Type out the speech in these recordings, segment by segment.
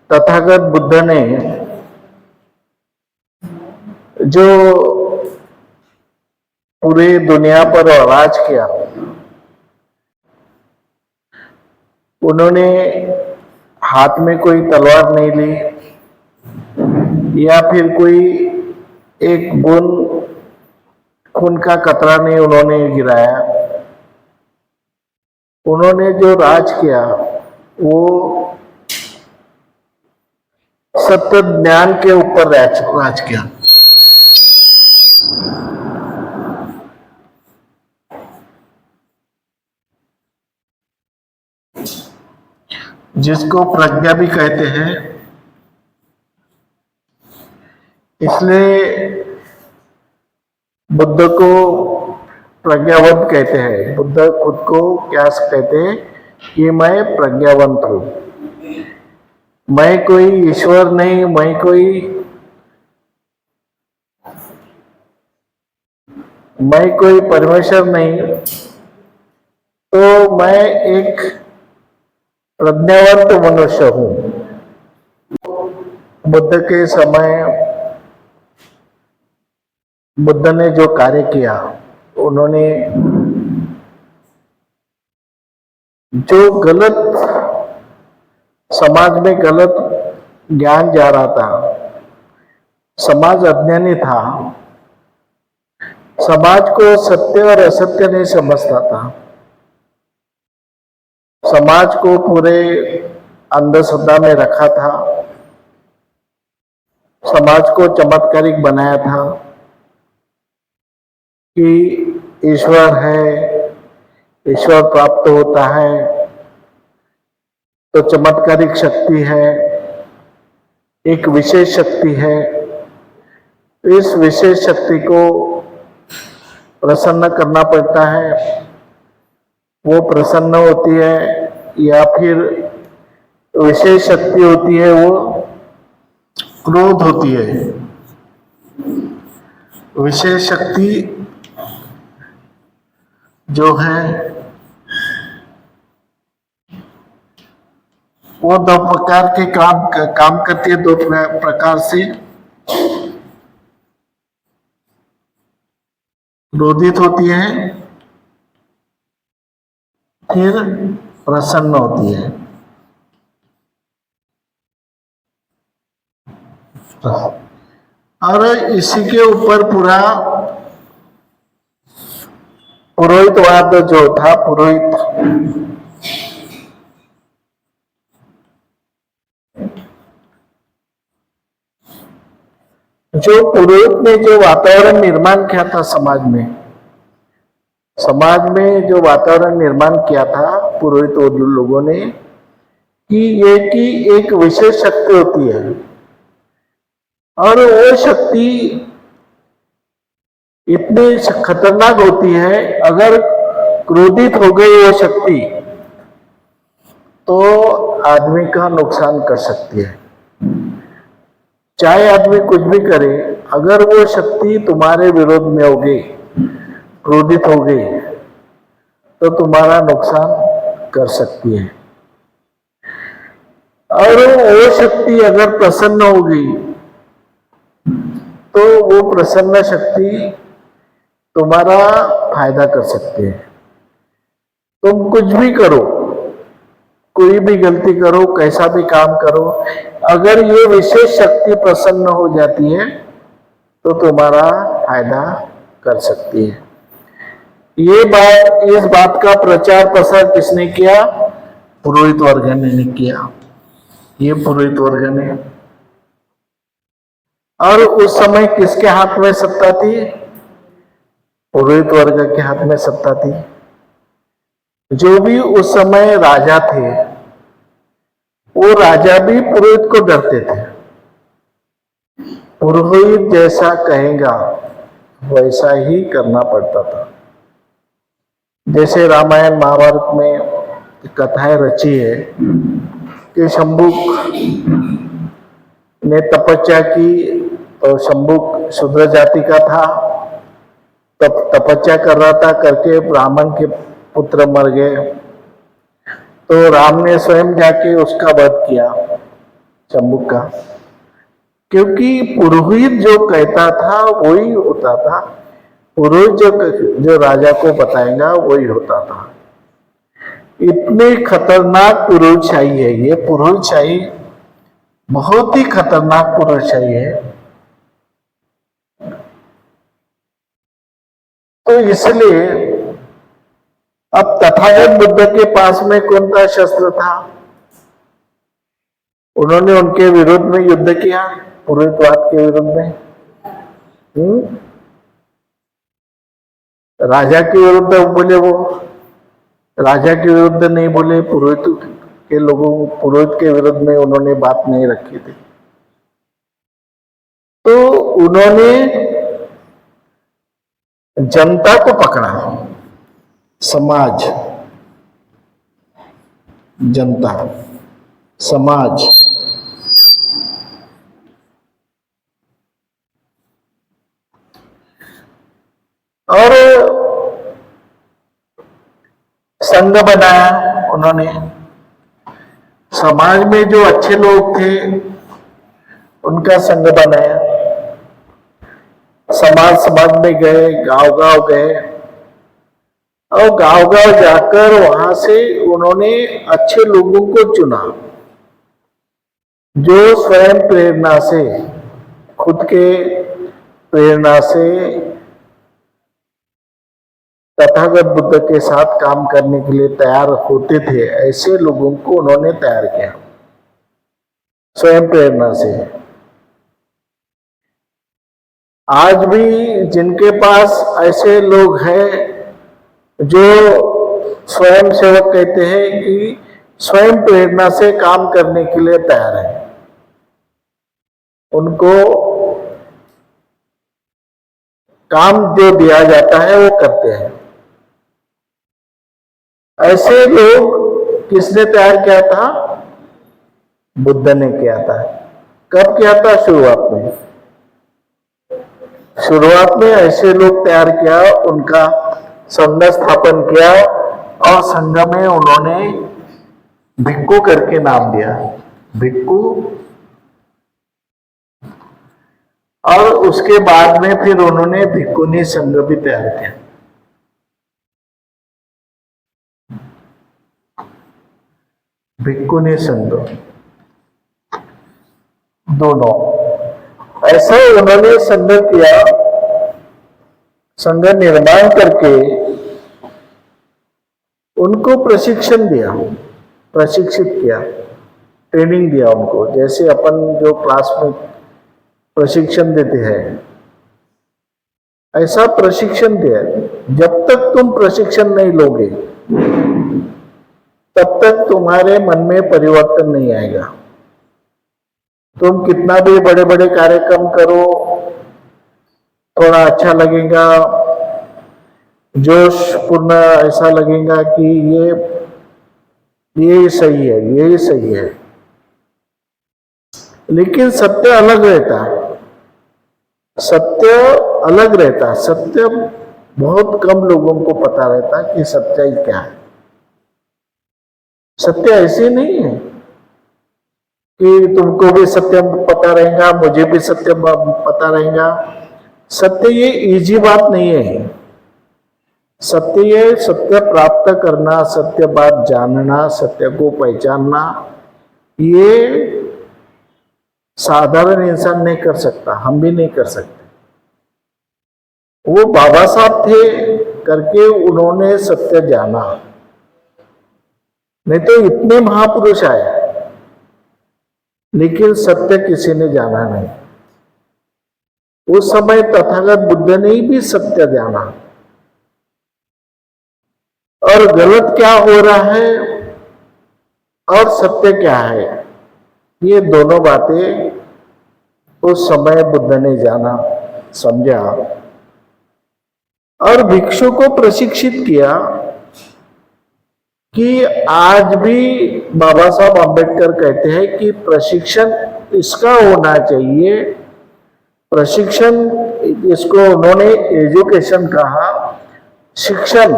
तथागत बुद्ध ने जो पूरी दुनिया पर राज किया, उन्होंने हाथ में कोई तलवार नहीं ली या फिर कोई एक बूंद खून का कतरा नहीं उन्होंने गिराया। उन्होंने जो राज किया वो सत्य ज्ञान के ऊपर राज किया। जिसको प्रज्ञा भी कहते हैं। इसलिए बुद्ध को प्रज्ञावंत कहते हैं। बुद्ध खुद को क्या कहते हैं कि मैं प्रज्ञावंत हूं, मैं कोई ईश्वर नहीं, मैं कोई परमेश्वर नहीं, तो मैं एक प्रज्ञावंत मनुष्य हूं। बुद्ध के समय बुद्ध ने जो कार्य किया, उन्होंने जो गलत समाज में गलत ज्ञान जा रहा था, समाज अज्ञानी था, समाज को सत्य और असत्य नहीं समझता था, समाज को पूरे अंधश्रद्धा में रखा था, समाज को चमत्कारिक बनाया था कि ईश्वर है, ईश्वर प्राप्त होता है तो चमत्कारिक शक्ति है, एक विशेष शक्ति है। इस विशेष शक्ति को प्रसन्न करना पड़ता है, वो प्रसन्न होती है, या फिर विशेष शक्ति होती है वो क्रोध होती है। विशेष शक्ति जो है वो दो प्रकार के काम करती है, दो प्रकार से। क्रोधित होती है, फिर प्रसन्न होती है। और इसी के ऊपर पूरा पुरोहितवाद जो था, पुरोहित ने जो वातावरण निर्माण किया था समाज में जो वातावरण निर्माण किया था पुरोहित लोगों ने, कि एक विशेष शक्ति होती है और वो शक्ति इतनी खतरनाक होती है, अगर क्रोधित हो गई वो शक्ति तो आदमी का नुकसान कर सकती है। चाहे आदमी कुछ भी करे, अगर वो शक्ति तुम्हारे विरोध में हो गई, क्रोधित हो गई, तो तुम्हारा नुकसान कर सकती है। और वो शक्ति अगर प्रसन्न हो गई तो वो प्रसन्न शक्ति तुम्हारा फायदा कर सकती है। तुम कुछ भी करो, कोई भी गलती करो, कैसा भी काम करो, अगर ये विशेष शक्ति प्रसन्न हो जाती है तो तुम्हारा फायदा कर सकती है। इस बात का प्रचार प्रसार किसने किया? पुरोहित वर्ग ने किया। ये पुरोहित वर्ग ने। और उस समय किसके हाथ में सत्ता थी? पुरोहित वर्ग के हाथ में सत्ता थी। जो भी उस समय राजा थे, वो राजा भी पुरोहित को डरते थे। पुरोहित जैसा कहेगा वैसा ही करना पड़ता था। जैसे रामायण महाभारत में कथाएं रची है कि शंभुक ने तपस्या की, तो शंभुक शूद्र जाति का था, तब तपस्या कर रहा था, करके ब्राह्मण के पुत्र मर गए, तो राम ने स्वयं जाके उसका वध किया चंबुक का, क्योंकि पुरोहित जो कहता था वही होता था, पुरोहित जो राजा को बताएगा वही होता था। इतनी खतरनाक पुरोहितशाही है ये, पुरोहितशाही बहुत ही खतरनाक पुरोहितशाही है। तो इसलिए अब तथागत बुद्ध के पास में कौन सा शस्त्र था? उन्होंने उनके विरोध में युद्ध किया, पुरोहितवाद के विरोध में। राजा के विरुद्ध बोले, वो राजा के विरुद्ध नहीं बोले, पुरोहित के लोगों, पुरोहित के विरुद्ध में उन्होंने बात नहीं रखी थी। तो उन्होंने जनता को पकड़ा, समाज, जनता, समाज, और संघ बनाया उन्होंने। समाज में जो अच्छे लोग थे उनका संघ बनाया, समाज में गए, गांव गए, और गांव जाकर वहां से उन्होंने अच्छे लोगों को चुना, जो स्वयं प्रेरणा से, खुद के प्रेरणा से तथागत बुद्ध के साथ काम करने के लिए तैयार होते थे, ऐसे लोगों को उन्होंने तैयार किया स्वयं प्रेरणा से। आज भी जिनके पास ऐसे लोग हैं जो स्वयं सेवक कहते हैं कि स्वयं प्रेरणा से काम करने के लिए तैयार है, उनको काम जो दिया जाता है वो करते हैं। ऐसे लोग किसने तैयार किया था? बुद्ध ने किया था। कब किया था? शुरुआत में ऐसे लोग तैयार किया, उनका संघ स्थापन किया, और संघ में उन्होंने भिक्खु करके नाम दिया, भिक्खु। और उसके बाद में फिर उन्होंने भिक्खुनी संघ भी तैयार किया। भिक्खुनी संघ दोनों, ऐसा उन्होंने संघ किया, संघ निर्माण करके उनको प्रशिक्षण दिया, प्रशिक्षित किया, ट्रेनिंग दिया उनको, जैसे अपन जो क्लास में प्रशिक्षण देते हैं ऐसा प्रशिक्षण दिया। जब तक तुम प्रशिक्षण नहीं लोगे तब तक तुम्हारे मन में परिवर्तन नहीं आएगा। तुम कितना भी बड़े बड़े कार्यक्रम करो, थोड़ा अच्छा लगेगा, जोश पूर्ण ऐसा लगेगा कि ये सही है, ये सही है, लेकिन सत्य अलग रहता है। सत्य अलग रहता है। सत्य बहुत कम लोगों को पता रहता है कि सच्चाई क्या है। सत्य ऐसे नहीं है कि तुमको भी सत्य पता रहेगा, मुझे भी सत्य पता रहेगा। सत्य ये इजी बात नहीं है। सत्य ये सत्य प्राप्त करना, सत्य बात जानना, सत्य को पहचानना, ये साधारण इंसान नहीं कर सकता, हम भी नहीं कर सकते। वो बाबा साहब थे करके उन्होंने सत्य जाना, नहीं तो इतने महापुरुष आए लेकिन सत्य किसी ने जाना नहीं। उस समय तथागत बुद्ध ने भी सत्य जाना, और गलत क्या हो रहा है और सत्य क्या है, ये दोनों बातें उस समय बुद्ध ने जाना, समझा, और भिक्षु को प्रशिक्षित किया कि आज भी बाबा साहब अम्बेडकर कहते हैं कि प्रशिक्षण इसका होना चाहिए। प्रशिक्षण, इसको उन्होंने एजुकेशन कहा, शिक्षण,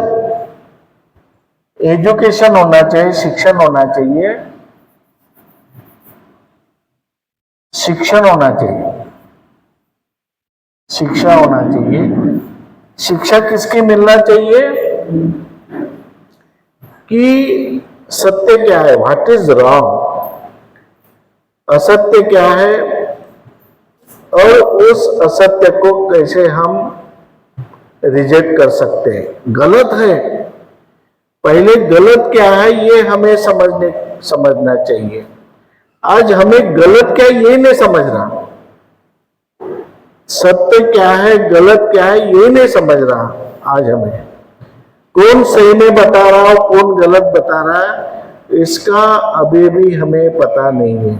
एजुकेशन होना चाहिए, शिक्षण होना चाहिए। शिक्षण होना चाहिए, शिक्षा होना चाहिए। शिक्षा किसकी मिलना चाहिए कि सत्य क्या है, व्हाट इज रॉन्ग, असत्य क्या है, और उस असत्य को कैसे हम रिजेक्ट कर सकते हैं। गलत है, पहले गलत क्या है ये हमें समझना चाहिए। आज हमें गलत क्या है ये नहीं समझ रहा, सत्य क्या है गलत क्या है ये नहीं समझ रहा। आज हमें कौन सही में बता रहा हो कौन गलत बता रहा है इसका अभी भी हमें पता नहीं है।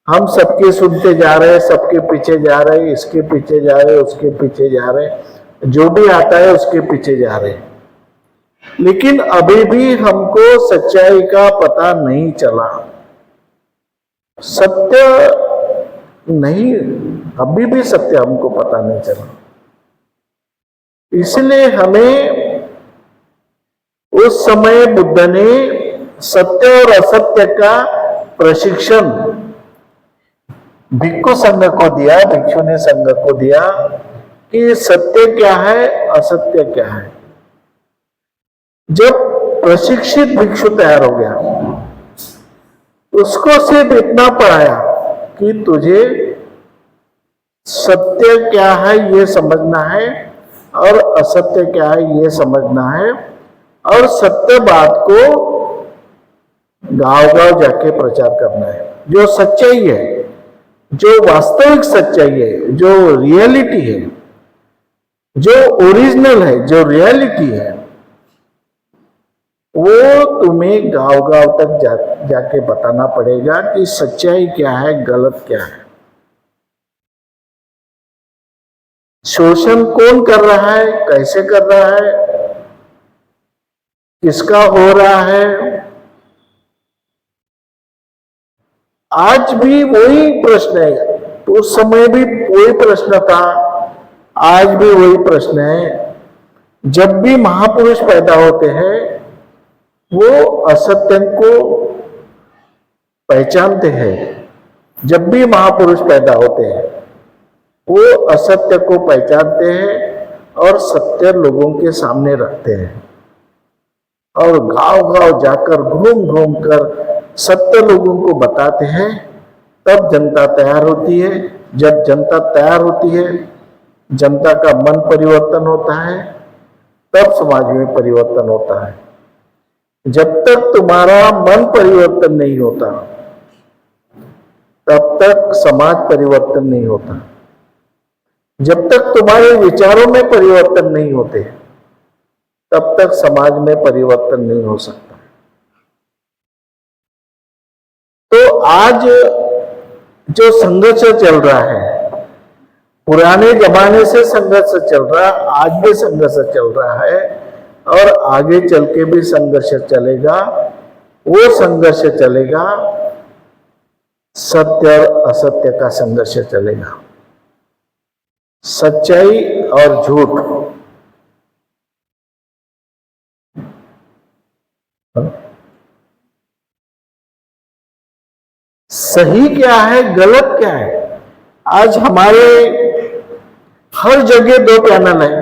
हम सबके सुनते जा रहे हैं, सबके पीछे जा रहे हैं, इसके पीछे जा रहे हैं, उसके पीछे जा रहे हैं, जो भी आता है उसके पीछे जा रहे हैं, लेकिन अभी भी हमको सच्चाई का पता नहीं चला, सत्य नहीं, अभी भी सत्य हमको पता नहीं चला। इसलिए हमें उस समय बुद्ध ने सत्य और असत्य का प्रशिक्षण भिक्षु संघ को दिया, भिक्षु ने संघ को दिया कि सत्य क्या है असत्य क्या है। जब प्रशिक्षित भिक्षु तैयार हो गया, उसको सिर्फ इतना पढ़ाया कि तुझे सत्य क्या है ये समझना है और असत्य क्या है ये समझना है, और सत्य बात को गांव-गांव जाके प्रचार करना है। जो सच्चाई है, जो वास्तविक सच्चाई है, जो रियलिटी है, जो ओरिजिनल है, जो रियलिटी है, वो तुम्हें गांव-गांव तक जाके बताना पड़ेगा कि सच्चाई क्या है गलत क्या है। शोषण कौन कर रहा है, कैसे कर रहा है, किसका हो रहा है, आज भी वही प्रश्न है। उस समय भी वही प्रश्न था, आज भी वही प्रश्न है। जब भी महापुरुष पैदा होते हैं वो असत्य को पहचानते हैं, जब भी महापुरुष पैदा होते हैं वो असत्य को पहचानते हैं और सत्य लोगों के सामने रखते हैं, और गांव-गांव जाकर घूम घूम कर सत्य लोगों को बताते हैं। तब जनता तैयार होती है, जब जनता तैयार होती है, जनता का मन परिवर्तन होता है, तब समाज में परिवर्तन होता है। जब तक तुम्हारा मन परिवर्तन नहीं होता तब तक समाज परिवर्तन नहीं होता। जब तक तुम्हारे विचारों में परिवर्तन नहीं होते तब तक समाज में परिवर्तन नहीं हो सकता। तो आज जो संघर्ष चल रहा है, पुराने जमाने से संघर्ष चल रहा है, आज भी संघर्ष चल रहा है और आगे चल के भी संघर्ष चलेगा। वो संघर्ष चलेगा, सत्य और असत्य का संघर्ष चलेगा, सच्चाई और झूठ। सही क्या है गलत क्या है। आज हमारे हर जगह दो पैनल है,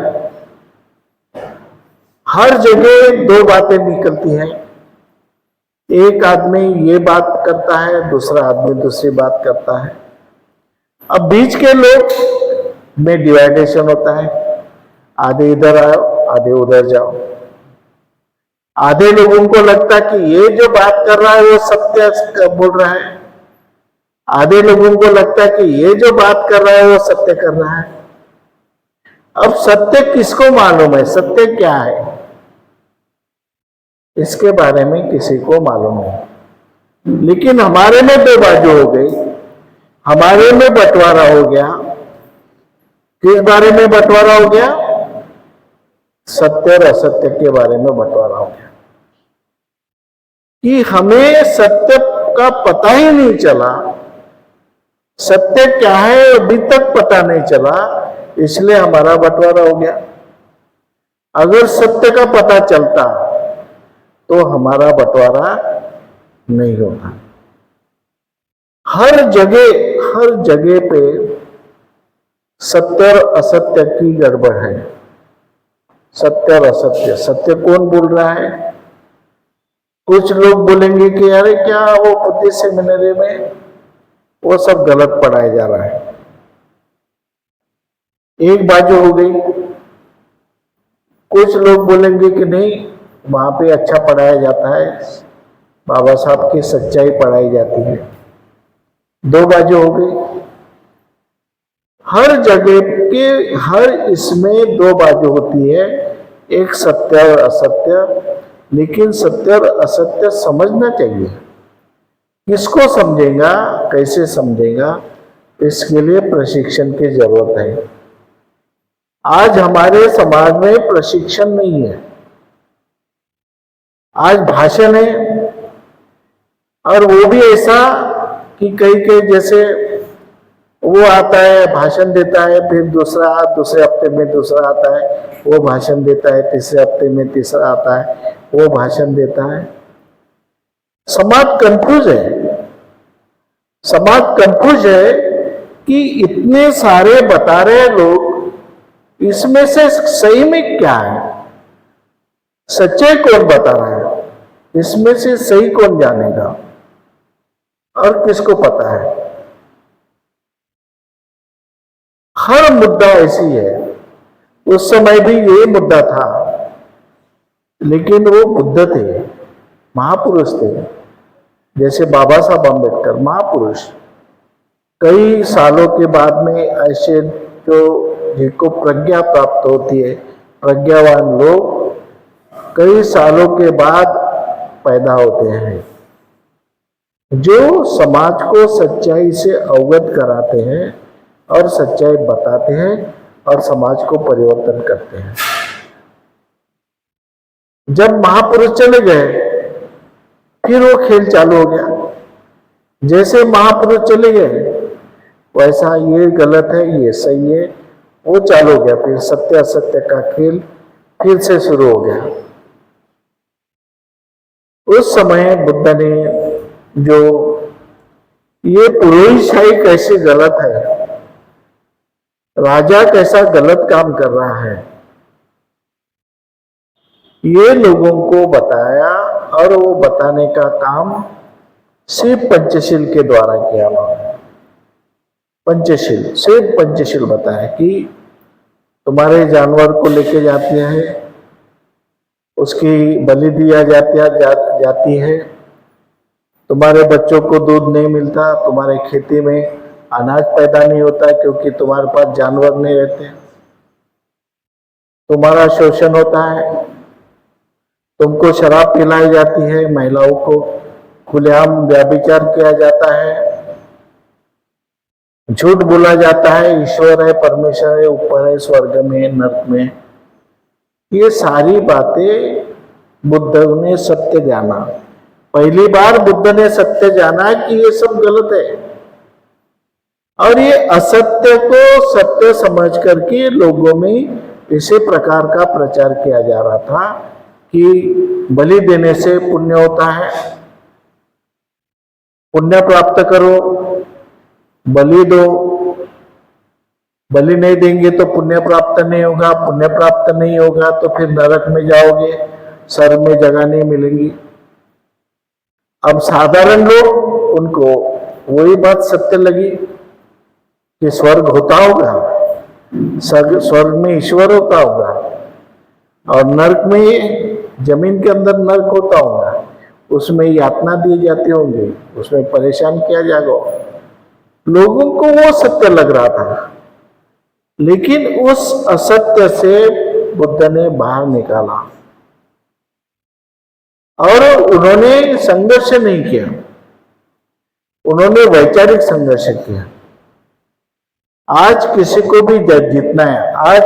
हर जगह दो बातें निकलती हैं। एक आदमी ये बात करता है, दूसरा आदमी दूसरी बात करता है। अब बीच के लोग में डिवाइडेशन होता है, आधे इधर आओ आधे उधर जाओ। आधे लोगों को लगता है कि ये जो बात कर रहा है वो सत्य बोल रहा है, आधे लोगों को लगता है कि ये जो बात कर रहा है वो सत्य कर रहा है। अब सत्य किसको मालूम है, सत्य क्या है, इसके बारे में किसी को मालूम नहीं। लेकिन हमारे में दो बाजू हो गई, हमारे में बंटवारा हो गया। किस बारे में बंटवारा हो गया, सत्य और असत्य के बारे में बंटवारा हो गया कि हमें सत्य का पता ही नहीं चला, सत्य क्या है अभी तक पता नहीं चला, इसलिए हमारा बंटवारा हो गया। अगर सत्य का पता चलता तो हमारा बंटवारा नहीं होता। हर जगह पे सत्य और असत्य की गड़बड़ है। सत्य और असत्य, सत्य कौन बोल रहा है? कुछ लोग बोलेंगे कि अरे क्या वो बुद्धिस्ट सेमिनरी में वो सब गलत पढ़ाया जा रहा है। एक बाजू हो गई। कुछ लोग बोलेंगे कि नहीं, वहां पे अच्छा पढ़ाया जाता है, बाबा साहब की सच्चाई पढ़ाई जाती है। दो बाजू हो गई। हर जगह के हर इसमें दो बाजू होती है, एक सत्य और असत्य। लेकिन सत्य और असत्य समझना चाहिए। किसको समझेगा, कैसे समझेगा, इसके लिए प्रशिक्षण की जरूरत है। आज हमारे समाज में प्रशिक्षण नहीं है। आज भाषण है, और वो भी ऐसा कि कई जैसे वो आता है, भाषण देता है, फिर दूसरे हफ्ते में दूसरा आता है, वो भाषण देता है, तीसरे हफ्ते में तीसरा आता है, वो भाषण देता है। समाज कंफ्यूज है। समाज कंफ्यूज है कि इतने सारे बता रहे लोग, इसमें से सही में क्या है, सच्चाई कौन बता रहा है, इसमें से सही कौन जानेगा और किसको पता है? हर मुद्दा ऐसी है। उस समय भी ये मुद्दा था, लेकिन वो बुद्ध थे, महापुरुष थे, जैसे बाबा साहब अम्बेडकर, महापुरुष। कई सालों के बाद में ऐसे जो जिनको प्रज्ञा प्राप्त होती है, प्रज्ञावान लोग कई सालों के बाद पैदा होते हैं, जो समाज को सच्चाई से अवगत कराते हैं और सच्चाई बताते हैं और समाज को परिवर्तन करते हैं। जब महापुरुष चले गए, फिर वो खेल चालू हो गया। जैसे महापुरुष चले गए, वैसा ये गलत है, ये सही है, वो चालू हो गया। फिर सत्य असत्य का खेल फिर से शुरू हो गया। उस समय बुद्ध ने जो ये पुरोहितशाही कैसे गलत है, राजा कैसा गलत काम कर रहा है, ये लोगों को बताया। और वो बताने का काम सिर्फ पंचशील के द्वारा किया। पंचशील, सिर्फ पंचशील बताया कि तुम्हारे जानवर को लेके जाते हैं, उसकी बलि दिया जाती है, तुम्हारे बच्चों को दूध नहीं मिलता, तुम्हारे खेती में अनाज पैदा नहीं होता क्योंकि तुम्हारे पास जानवर नहीं रहते, तुम्हारा शोषण होता है, तुमको शराब पिलाई जाती है, महिलाओं को खुलेआम व्यभिचार किया जाता है, झूठ बोला जाता है, ईश्वर है, परमेश्वर है, ऊपर है, स्वर्ग में, नरक में। ये सारी बातें बुद्ध ने सत्य जाना। पहली बार बुद्ध ने सत्य जाना कि ये सब गलत है, और ये असत्य को सत्य समझ करके लोगों में इसी प्रकार का प्रचार किया जा रहा था कि बलि देने से पुण्य होता है, पुण्य प्राप्त करो, बलि दो, बलि नहीं देंगे तो पुण्य प्राप्त नहीं होगा, पुण्य प्राप्त नहीं होगा तो फिर नरक में जाओगे, स्वर्ग में जगह नहीं मिलेगी। अब साधारण लोग, उनको वही बात सत्य लगी कि स्वर्ग होता होगा, स्वर्ग में ईश्वर होता होगा, और नरक में जमीन के अंदर नरक होता होगा, उसमें यातना दी जाती होंगी, उसमें परेशान किया जाएगा। लोगों को वो सत्य लग रहा था, लेकिन उस असत्य से बुद्ध ने बाहर निकाला और उन्होंने संघर्ष नहीं किया, उन्होंने वैचारिक संघर्ष किया। आज किसी को भी जीतना है। आज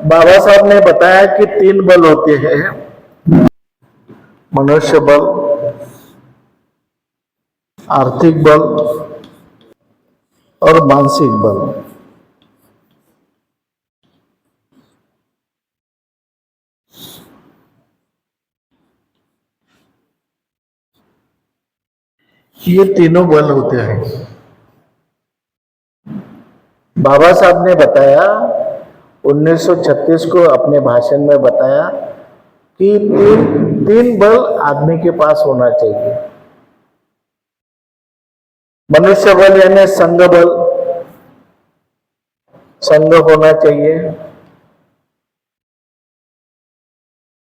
बाबा साहब ने बताया कि 3 बल होते हैं, मनुष्य बल, आर्थिक बल और मानसिक बल। ये तीनों बल होते हैं। बाबा साहब ने बताया 1936 को अपने भाषण में बताया कि तीन बल आदमी के पास होना चाहिए। मनुष्य बल यानी संघ बल, संघ होना चाहिए।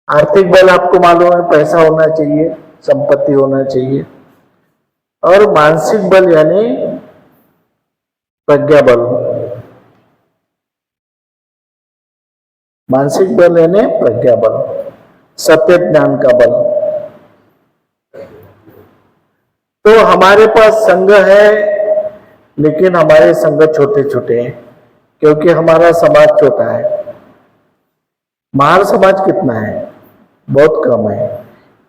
आर्थिक बल आपको मालूम है, पैसा होना चाहिए, संपत्ति होना चाहिए। और मानसिक बल यानी प्रज्ञा बल। मानसिक बल यानी प्रज्ञा बल, सत्य ज्ञान का बल। तो हमारे पास संघ है, लेकिन हमारे संघ छोटे छोटे हैं, क्योंकि हमारा समाज छोटा है। महार समाज कितना है? बहुत कम है।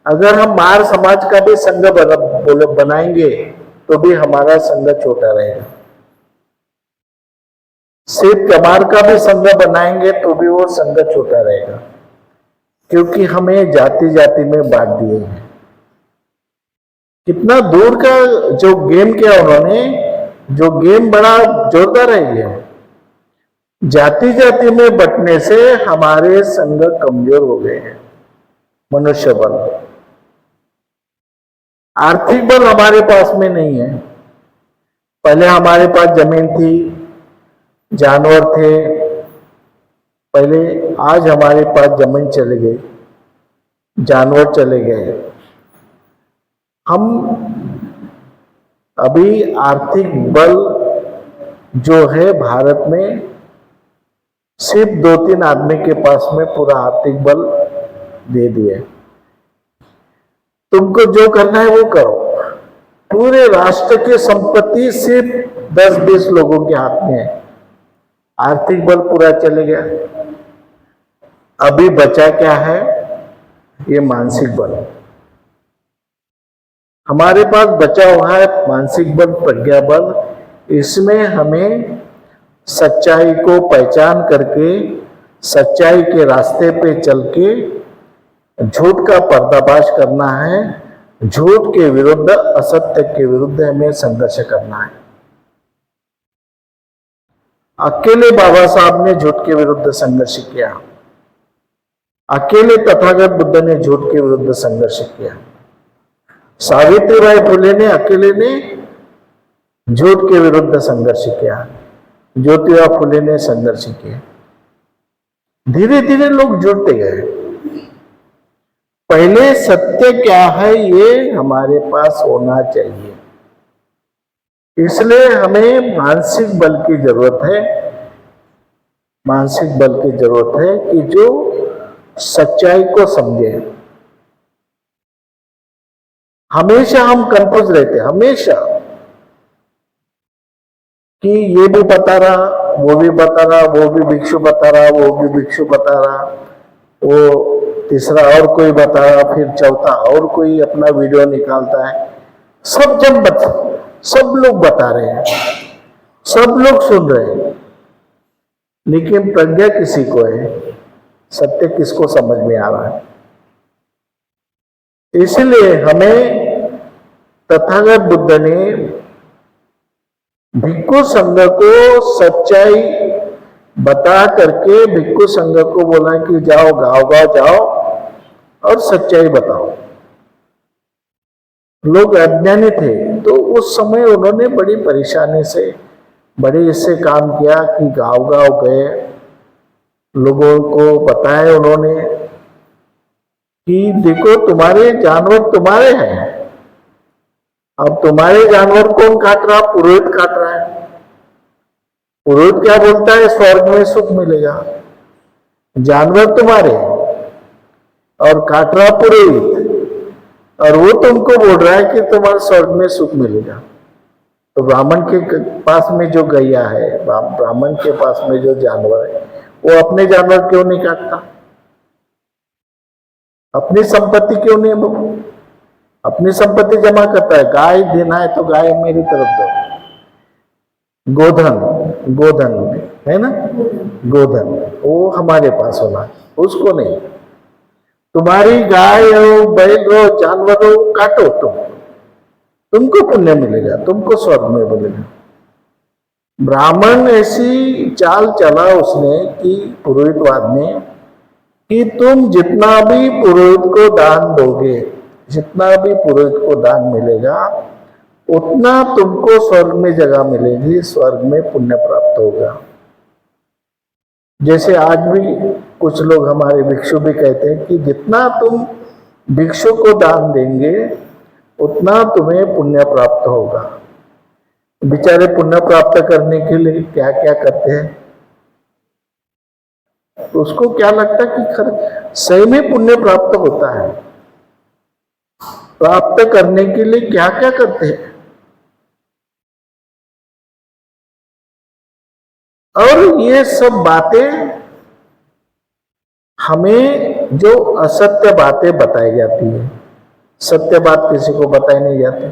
अगर हम महार समाज का भी संघ बनाएंगे तो भी हमारा संघ छोटा रहेगा। सिर्फ चमार का भी संघ बनाएंगे तो भी वो संघ छोटा रहेगा, क्योंकि हमें जाति जाति में बांट दिए हैं। कितना दूर का जो गेम किया उन्होंने, जो गेम बड़ा जोरदार है ये। जाति जाति में बंटने से हमारे संघ कमजोर हो गए हैं। मनुष्य बल, आर्थिक बल हमारे पास में नहीं है। पहले हमारे पास जमीन थी, जानवर थे पहले, आज हमारे पास जमीन चले गई, जानवर चले गए। हम अभी आर्थिक बल जो है भारत में, सिर्फ 2-3 आदमी के पास में पूरा आर्थिक बल दे दिए। तुमको जो करना है वो करो। पूरे राष्ट्र की संपत्ति सिर्फ 10-20 लोगों के हाथ में है। आर्थिक बल पूरा चले गया। अभी बचा क्या है? ये मानसिक बल। हमारे पास बचा हुआ है मानसिक बल, प्रज्ञा बल। इसमें हमें सच्चाई को पहचान करके, सच्चाई के रास्ते पे चल के झूठ का पर्दाफाश करना है। झूठ के विरुद्ध, असत्य के विरुद्ध हमें संघर्ष करना है। अकेले बाबा साहब ने झूठ के विरुद्ध संघर्ष किया। अकेले तथागत बुद्ध ने झूठ के विरुद्ध संघर्ष किया। सावित्रीबाई फुले ने अकेले ने झूठ के विरुद्ध संघर्ष किया। ज्योतिबा फुले ने संघर्ष किया। धीरे धीरे लोग जुड़ते गए। पहले सत्य क्या है ये हमारे पास होना चाहिए। इसलिए हमें मानसिक बल की जरूरत है। मानसिक बल की जरूरत है कि जो सच्चाई को समझे। हमेशा हम कंफ्यूज रहते, हमेशा, कि ये भी बता रहा, वो भी बता रहा, वो भी भिक्षु बता रहा, वो भी भिक्षु बता रहा, वो तीसरा और कोई बता रहा, फिर चौथा और कोई अपना वीडियो निकालता है। सब लोग बता रहे हैं, सब लोग सुन रहे हैं, लेकिन प्रज्ञा किसी को है, सत्य किसको समझ में आ रहा है। इसलिए हमें तथागत बुद्ध ने भिक्खु संघ को सच्चाई बता करके भिक्खु संघ को बोला कि जाओ गांव जाओ और सच्चाई बताओ। लोग अज्ञानी थे, तो उस समय उन्होंने बड़ी परेशानी से, बड़े इससे काम किया कि गांव गए, लोगों को बताया उन्होंने कि देखो तुम्हारे जानवर तुम्हारे हैं। अब तुम्हारे जानवर कौन काट रहा? पुरोहित काट रहा है। पुरोहित क्या बोलता है? स्वर्ग में सुख मिलेगा। जानवर तुम्हारे और काट रहा पुरोहित, और वो तुमको बोल रहा है कि तुम्हारे स्वर्ग में सुख मिलेगा। तो ब्राह्मण के पास में जो गैया है, ब्राह्मण के पास में जो जानवर है, वो अपने जानवर क्यों नहीं काटता? अपनी संपत्ति क्यों नहीं? अपनी संपत्ति जमा करता है। गाय देना है तो गाय मेरी तरफ दो। गोधन है ना, गोधन वो हमारे पास होना, उसको नहीं। तुम्हारी गाय हो, बैल हो, जानवर हो, काटो तुमको पुण्य मिलेगा, तुमको स्वर्ग में मिलेगा। ब्राह्मण ऐसी चाल चला उसने कि पुरोहितवाद ने कि तुम जितना भी पुरोहित को दान दोगे, जितना भी पुरोहित को दान मिलेगा, उतना तुमको स्वर्ग में जगह मिलेगी, स्वर्ग में पुण्य प्राप्त होगा। जैसे आज भी कुछ लोग हमारे भिक्षु भी कहते हैं कि जितना तुम भिक्षु को दान देंगे उतना तुम्हें पुण्य प्राप्त होगा। बेचारे पुण्य प्राप्त करने के लिए क्या क्या करते हैं, तो उसको क्या लगता है कि सही में पुण्य प्राप्त होता है। प्राप्त करने के लिए क्या क्या करते हैं, और ये सब बातें हमें जो असत्य बातें बताई जाती है, सत्य बात किसी को बताई नहीं जाती।